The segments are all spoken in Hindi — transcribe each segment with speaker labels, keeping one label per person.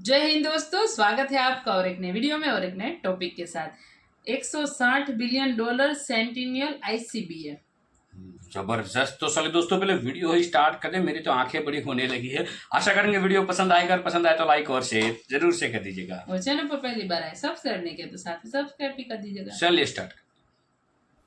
Speaker 1: जय हिंद दोस्तों, स्वागत है आपका और एक नए वीडियो में और एक नए टॉपिक के साथ। 160 बिलियन डॉलर सेंटिनियल आईसीबीएम।
Speaker 2: जबरदस्त। तो चलिए दोस्तों, पहले वीडियो ही स्टार्ट करें। मेरी तो आंखें बड़ी होने लगी है। आशा करेंगे वीडियो पसंद आएगा, और पसंद आए तो लाइक और शेयर जरूर से कर दीजिएगा।
Speaker 1: और चैनल पर पहली बार आए सब्सक्राइब नहीं किया तो साथ ही सब्सक्राइब भी कर दीजिएगा।
Speaker 2: चलिए स्टार्ट।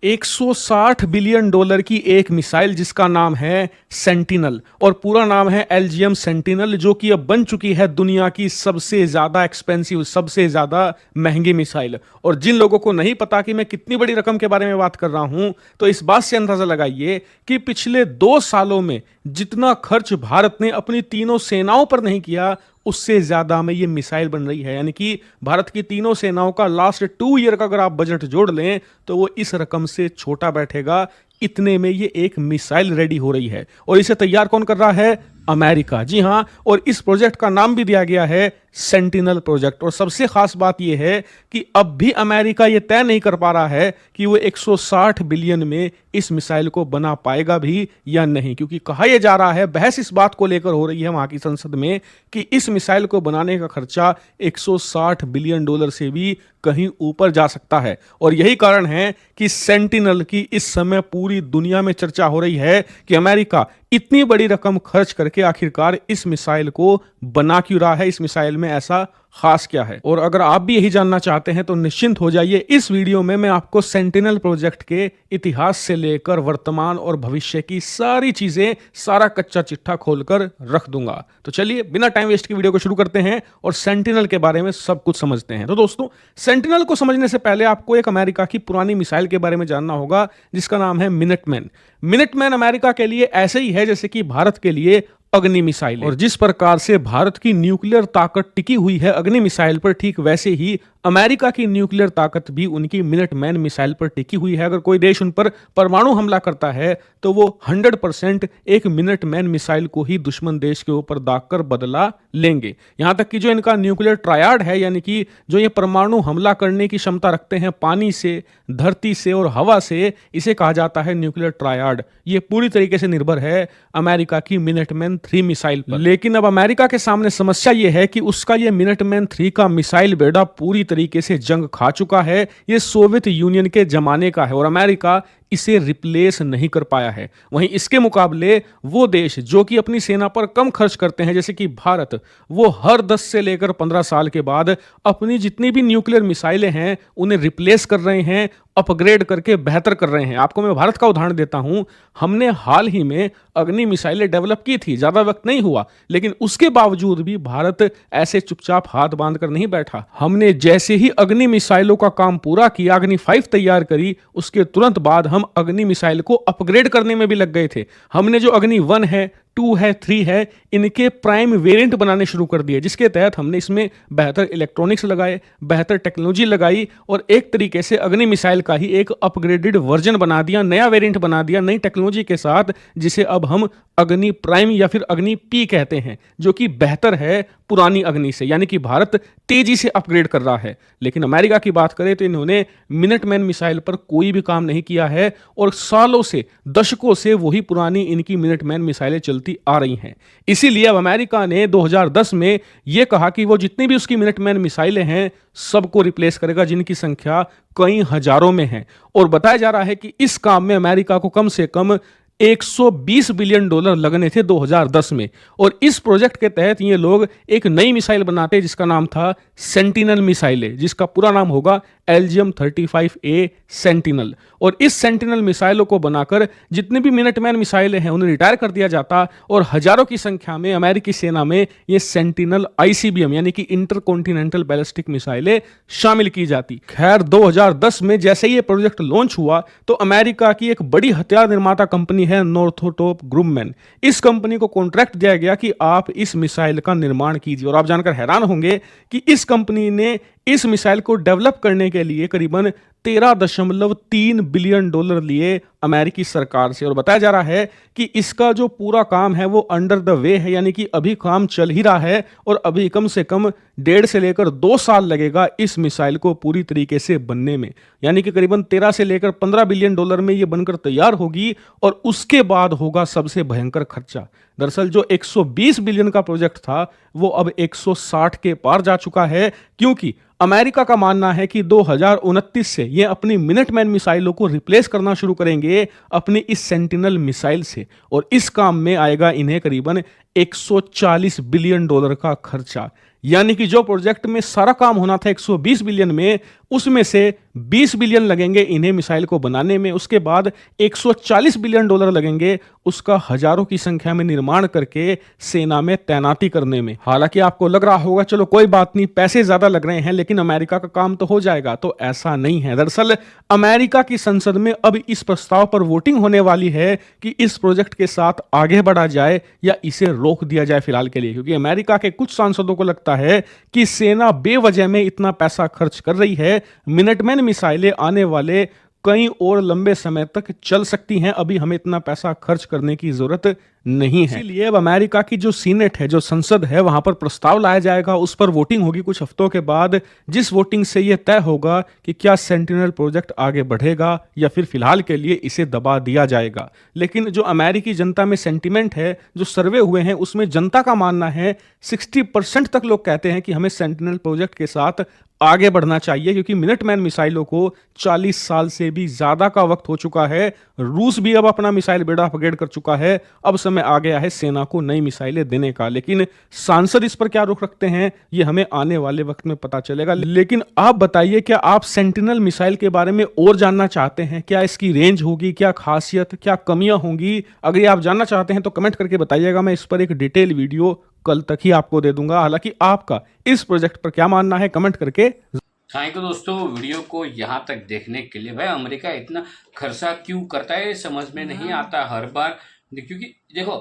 Speaker 3: 160 बिलियन डॉलर की एक मिसाइल जिसका नाम है सेंटिनल और पूरा नाम है एलजीएम सेंटिनल, जो कि अब बन चुकी है दुनिया की सबसे ज्यादा एक्सपेंसिव, सबसे ज्यादा महंगी मिसाइल। और जिन लोगों को नहीं पता कि मैं कितनी बड़ी रकम के बारे में बात कर रहा हूं, तो इस बात से अंदाजा लगाइए कि पिछले 2 सालों में जितना खर्च भारत ने अपनी तीनों सेनाओं पर नहीं किया, उससे ज्यादा में ये मिसाइल बन रही है। यानी कि भारत की तीनों सेनाओं का लास्ट 2 ईयर का अगर आप बजट जोड़ लें तो वो इस रकम से छोटा बैठेगा। इतने में ये एक मिसाइल रेडी हो रही है और इसे तैयार कौन कर रहा है? अमेरिका। जी हां, और इस प्रोजेक्ट का नाम भी दिया गया है सेंटिनल प्रोजेक्ट। और सबसे खास बात यह है कि अब भी अमेरिका यह तय नहीं कर पा रहा है कि वो 160 बिलियन में इस मिसाइल को बना पाएगा भी या नहीं, क्योंकि कहा यह जा रहा है, बहस इस बात को लेकर हो रही है वहां की संसद में कि इस मिसाइल को बनाने का खर्चा 160 बिलियन डॉलर से भी कहीं ऊपर जा सकता है। और यही कारण है कि सेंटिनल की इस समय पूरी दुनिया में चर्चा हो रही है कि अमेरिका इतनी बड़ी रकम खर्च करके आखिरकार इस मिसाइल को बना क्यों रहा है, इस मिसाइल में ऐसा खास क्या है। और अगर आप भी यही जानना चाहते हैं तो निश्चिंत हो जाइए, इस वीडियो में मैं आपको सेंटिनल प्रोजेक्ट के इतिहास से लेकर वर्तमान और भविष्य की सारी चीजें, सारा कच्चा चिट्ठा खोलकर रख दूंगा। तो चलिए बिना टाइम वेस्ट के वीडियो को शुरू करते हैं और सेंटिनल के बारे में सब कुछ समझते हैं। तो दोस्तों, सेंटिनल को समझने से पहले आपको एक अमेरिका की पुरानी मिसाइल के बारे में जानना होगा जिसका नाम है मिनटमैन। मिनटमैन अमेरिका के लिए ऐसे ही है जैसे कि भारत के लिए अग्नि मिसाइल। और जिस प्रकार से भारत की न्यूक्लियर ताकत टिकी हुई है अग्नि मिसाइल पर, ठीक वैसे ही अमेरिका की न्यूक्लियर ताकत भी उनकी मिनटमैन मिसाइल पर टिकी हुई है। अगर कोई देश उन पर परमाणु हमला करता है तो वो 100% एक मिनटमैन मिसाइल को ही दुश्मन देश के ऊपर दागकर बदला लेंगे। यहां तक कि जो इनका न्यूक्लियर ट्रायड है, यानी कि जो ये परमाणु हमला करने की क्षमता रखते हैं पानी से, धरती से और हवा से, इसे कहा जाता है न्यूक्लियर ट्रायड। ये पूरी तरीके से निर्भर है अमेरिका की मिनटमैन 3 मिसाइल पर। लेकिन अब अमेरिका के सामने समस्या यह है कि उसका ये मिनटमैन 3 का मिसाइल बेड़ा पूरी तरीके से जंग खा चुका है। ये सोवियत यूनियन के जमाने का है और अमेरिका इसे रिप्लेस नहीं कर पाया है। वहीं इसके मुकाबले वो देश जो कि अपनी सेना पर कम खर्च करते हैं, जैसे कि भारत, वो हर 10 से लेकर 15 साल के बाद अपनी जितनी भी न्यूक्लियर मिसाइलें हैं उन्हें रिप्लेस कर रहे हैं, अपग्रेड करके बेहतर कर रहे हैं। आपको मैं भारत का उदाहरण देता हूं। हमने हाल ही में अग्नि मिसाइलें डेवलप की थी, ज्यादा वक्त नहीं हुआ, लेकिन उसके बावजूद भी भारत ऐसे चुपचाप हाथ बांधकर नहीं बैठा। हमने जैसे ही अग्नि मिसाइलों का काम पूरा किया, अग्नि 5 तैयार करी, उसके तुरंत बाद हम अग्नि मिसाइल को अपग्रेड करने में भी लग गए थे। हमने जो अग्नि 1 है, 2 है, 3 है, इनके प्राइम वेरिएंट बनाने शुरू कर दिए, जिसके तहत हमने इसमें बेहतर इलेक्ट्रॉनिक्स लगाए, बेहतर टेक्नोलॉजी लगाई और एक तरीके से अग्नि मिसाइल का ही एक अपग्रेडेड वर्जन बना दिया, नया वेरिएंट बना दिया नई टेक्नोलॉजी के साथ, जिसे अब हम अग्नि प्राइम या फिर अग्नि पी कहते हैं, जो कि बेहतर है पुरानी अग्नि से। यानी कि भारत तेजी से अपग्रेड कर रहा है। लेकिन अमेरिका की बात करें तो इन्होंने मिनटमैन मिसाइल पर कोई भी काम नहीं किया है और सालों से, दशकों से वही पुरानी इनकी मिनटमैन मिसाइलें चलती आ रही हैं। इसीलिए अब अमेरिका ने 2010 में यह कहा कि वो जितनी भी उसकी मिनटमैन मिसाइलें हैं सबको रिप्लेस करेगा, जिनकी संख्या कई हजारों में है। और बताया जा रहा है कि इस काम में अमेरिका को कम से कम 120 बिलियन डॉलर लगने थे 2010 में। और इस प्रोजेक्ट के तहत ये लोग एक नई मिसाइल बनाते जिसका नाम था सेंटिनल मिसाइलें, जिसका पूरा नाम होगा एलजीएम 35A सेंटिनल। और इस सेंटिनल मिसाइलों को बनाकर जितने भी मिनटमैन मिसाइलें हैं उन्हें रिटायर कर दिया जाता और हजारों की संख्या में अमेरिकी सेना में ये सेंटिनल आईसीबीएम यानी कि इंटरकॉन्टिनेंटल बैलिस्टिक मिसाइलें शामिल की जाती। खैर 2010 में जैसे ही ये प्रोजेक्ट लॉन्च हुआ तो अमेरिका की एक बड़ी हथियार निर्माता कंपनी है नॉर्थरोप ग्रुमैन, इस कंपनी को कॉन्ट्रैक्ट दिया गया कि आप इस मिसाइल का निर्माण कीजिए। और आप जानकर हैरान होंगे कि इस कंपनी ने इस मिसाइल को डेवलप करने के लिए करीबन 13.3 बिलियन डॉलर लिए अमेरिकी सरकार से, और बताया जा रहा है कि इसका जो पूरा काम है वो अंडर द वे है, यानी कि अभी काम चल ही रहा है और अभी कम से कम 1.5 से लेकर 2 साल लगेगा इस मिसाइल को पूरी तरीके से बनने में, यानी कि करीबन 13 से लेकर 15 बिलियन डॉलर में ये बनकर तैयार होगी और उसके बाद होगा सबसे भयंकर खर्चा। दरअसल जो 120 बिलियन का प्रोजेक्ट था वो अब 160 के पार जा चुका है, क्योंकि अमेरिका का मानना है कि 2029 से ये अपनी मिनटमैन मिसाइलों को रिप्लेस करना शुरू करेंगे अपनी इस सेंटिनल मिसाइल से, और इस काम में आएगा इन्हें करीबन 140 बिलियन डॉलर का खर्चा। यानी कि जो प्रोजेक्ट में सारा काम होना था 120 बिलियन में, उसमें से 20 बिलियन लगेंगे इन्हें मिसाइल को बनाने में, उसके बाद 140 बिलियन डॉलर लगेंगे उसका हजारों की संख्या में निर्माण करके सेना में तैनाती करने में। हालांकि आपको लग रहा होगा चलो कोई बात नहीं, पैसे ज्यादा लग रहे हैं लेकिन अमेरिका का काम तो हो जाएगा, तो ऐसा नहीं है। दरअसल अमेरिका की संसद में अब इस प्रस्ताव पर वोटिंग होने वाली है कि इस प्रोजेक्ट के साथ आगे बढ़ा जाए या इसे रोक दिया जाए फिलहाल के लिए, क्योंकि अमेरिका के कुछ सांसदों को लगता है कि सेना बेवजह में इतना पैसा खर्च कर रही है, मिनटमैन मिसाइलें आने वाले कई और लंबे समय तक चल सकती हैं, अभी हमें इतना पैसा खर्च करने की जरूरत नहीं है। इसलिए अब अमेरिका की जो सीनेट है, जो संसद है, वहां पर प्रस्ताव लाया जाएगा, उस पर वोटिंग होगी कुछ हफ्तों के बाद, जिस वोटिंग से यह तय होगा कि क्या सेंटिनल प्रोजेक्ट आगे बढ़ेगा या फिर फिलहाल के लिए इसे दबा दिया जाएगा। लेकिन जो अमेरिकी जनता में सेंटिमेंट है, जो सर्वे हुए हैं उसमें जनता का मानना है 60% तक लोग कहते हैं कि हमें सेंटिनल प्रोजेक्ट के साथ आगे बढ़ना चाहिए, क्योंकि मिनटमैन मिसाइलों को 40 साल से भी ज्यादा का वक्त हो चुका है। रूस भी अब अपना मिसाइल बेड़ा अपग्रेड कर चुका है, अब समय आ गया है सेना को नई मिसाइलें देने का। लेकिन सांसद इस पर क्या रुख रखते हैं ये हमें आने वाले वक्त में पता चलेगा। लेकिन आप बताइए, क्या आप सेंटिनल मिसाइल के बारे में और जानना चाहते हैं? क्या इसकी रेंज होगी, क्या खासियत, क्या कमियां होंगी? अगर ये आप जानना चाहते हैं तो कमेंट करके बताइएगा, मैं इस पर एक डिटेल वीडियो कल तक ही आपको दे दूंगा। हालांकि आपका इस प्रोजेक्ट पर क्या मानना है कमेंट करके।
Speaker 2: थैंक यू दोस्तों वीडियो को यहाँ तक देखने के लिए। भाई अमेरिका इतना खर्चा क्यों करता है समझ में नहीं आता हर बार, क्योंकि देखो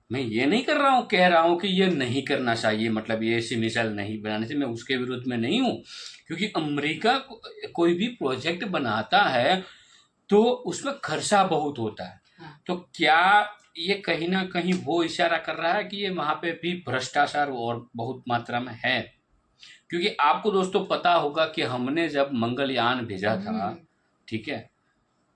Speaker 2: मैं ये नहीं कर रहा हूँ, कह रहा हूँ कि ये नहीं करना चाहिए, मतलब ये ऐसी मिसाइल नहीं बनाने से मैं उसके विरुद्ध में नहीं हूँ, क्योंकि अमेरिका कोई भी प्रोजेक्ट बनाता है तो उसमें खर्चा बहुत होता है। तो क्या ये कहीं ना कहीं वो इशारा कर रहा है कि ये वहाँ पे भी भ्रष्टाचार और बहुत मात्रा में है? क्योंकि आपको दोस्तों पता होगा कि हमने जब मंगलयान भेजा था, ठीक है,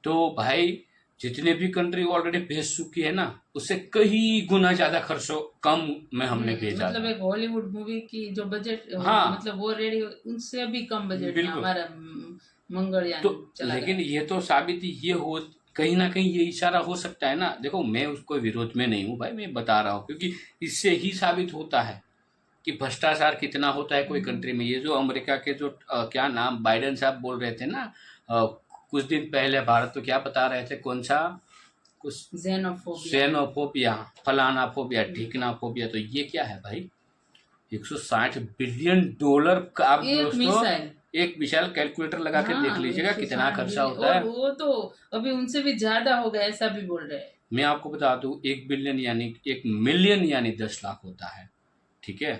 Speaker 2: तो भाई जितने भी कंट्री ऑलरेडी भेज चुकी है ना, उससे कई गुना ज्यादा खर्चों कम में हमने भेजा।
Speaker 1: मतलब एक हॉलीवुड मूवी की जो बजट,
Speaker 2: हाँ,
Speaker 1: मतलब वो रेडी उनसे भी कम बजट में
Speaker 2: बिल्कुल
Speaker 1: हमारा मंगलयान
Speaker 2: तो
Speaker 1: चला
Speaker 2: लेकिन
Speaker 1: गया।
Speaker 2: ये तो साबित ये हो, कहीं ना कहीं ये इशारा हो सकता है ना। देखो मैं उसको विरोध में नहीं हूँ भाई, मैं बता रहा हूँ, क्योंकि इससे ही साबित होता है कि भ्रष्टाचार कितना होता है कोई कंट्री में। ये जो अमेरिका के जो क्या नाम बाइडेन साहब बोल रहे थे ना कुछ दिन पहले, भारत तो क्या बता रहे थे, कौन सा कुछ जेनोफोबिया, फलाना फोबिया, ठीकना फोबिया, तो ये क्या है भाई? 160 बिलियन डॉलर का आप दोस्तों एक मिसाइल कैलकुलेटर लगा के देख लीजिएगा कितना खर्चा होता है।
Speaker 1: वो तो अभी उनसे भी ज्यादा होगा ऐसा भी बोल रहे हैं।
Speaker 2: मैं आपको बता दूं 1 बिलियन यानी 1 मिलियन यानी 10 लाख होता है, ठीक है,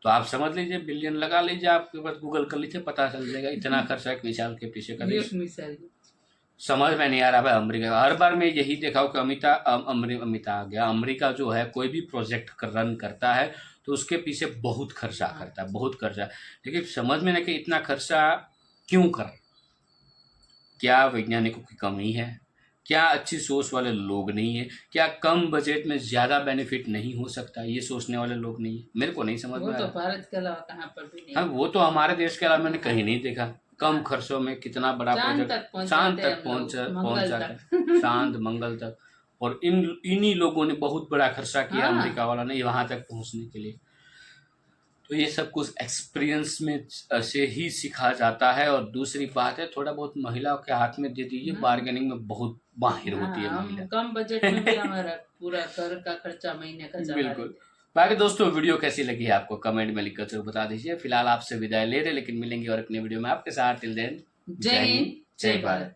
Speaker 2: तो आप समझ लीजिए, बिलियन लगा लीजिए, आपके पास गूगल कर लीजिए, पता चल जाएगा इतना खर्चा एक मिसाइल के पीछे का। समझ में नहीं आ रहा भाई अमेरिका। हर बार मैं यही देखा हूँ कि अमेरिका आ गया, अमेरिका जो है कोई भी प्रोजेक्ट रन करता है तो उसके पीछे बहुत खर्चा करता है, बहुत खर्चा। लेकिन समझ में नहीं कि इतना खर्चा क्यों करें? क्या वैज्ञानिकों की कमी है? क्या अच्छी सोच वाले लोग नहीं है? क्या कम बजट में ज्यादा बेनिफिट नहीं हो सकता? ये सोचने वाले लोग नहीं है, मेरे को नहीं समझ में आ रहा।
Speaker 1: भारत के अलावा कहाँ पर भी नहीं।
Speaker 2: हाँ, वो तो हमारे देश के अलावा मैंने कहीं नहीं देखा। कम खर्चों में कितना बड़ा प्रोजेक्ट चांद तक पहुंचा चांद मंगल तक, और इन्हीं लोगों ने बहुत बड़ा खर्चा किया अमेरिका वाला ने वहां तक पहुंचने के लिए। तो ये सब कुछ एक्सपीरियंस में से ही सीखा जाता है। और दूसरी बात है, थोड़ा बहुत महिलाओं के हाथ में दे दीजिए, बार्गेनिंग में बहुत माहिर होती है महिला।
Speaker 1: कम बजट में भी हमारा पूरा घर का खर्चा महीने का चला।
Speaker 2: बिल्कुल। बाकी दोस्तों वीडियो कैसी लगी है आपको कमेंट में लिखकर जरूर बता दीजिए। फिलहाल आपसे विदाई ले रहे, लेकिन मिलेंगे और अपने वीडियो में आपके साथ। टिल देन, जय हिंद, जय भारत।